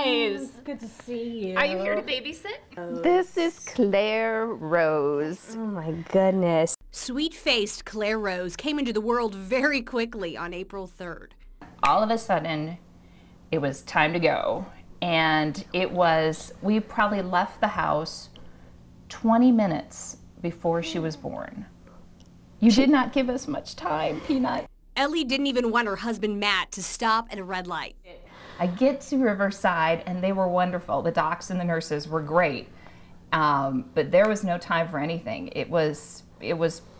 guys. Good to see you. Are you here to babysit? This is Claire Rose. Oh my goodness. Sweet-faced Claire Rose came into the world very quickly on April 3rd. All of a sudden, it was time to go. And we probably left the house 20 minutes before she was born. You did not give us much time, Peanut. Ellie didn't even want her husband Matt to stop at a red light. I get to Riverside and they were wonderful. The docs and the nurses were great. But there was no time for anything. It was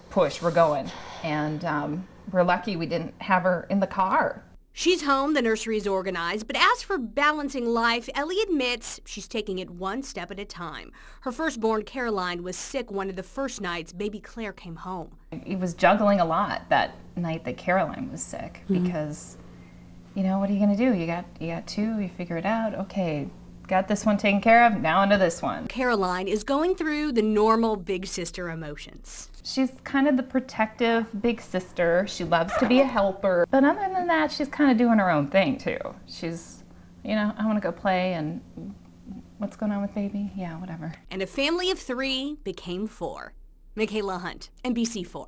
push, we're going. And we're lucky we didn't have her in the car. She's home, the nursery is organized, but as for balancing life, Ellie admits she's taking it one step at a time. Her firstborn, Caroline, was sick one of the first nights baby Claire came home. He was juggling a lot that night that Caroline was sick because, you know, what are you going to do? You got two, you figure it out. Okay, got this one taken care of, now onto this one. Caroline is going through the normal big sister emotions. She's kind of the protective big sister. She loves to be a helper. But other than that, she's kind of doing her own thing too. She's, you know, I want to go play and what's going on with baby? Yeah, whatever. And a family of 3 became 4. Michaela Hunt, NBC4.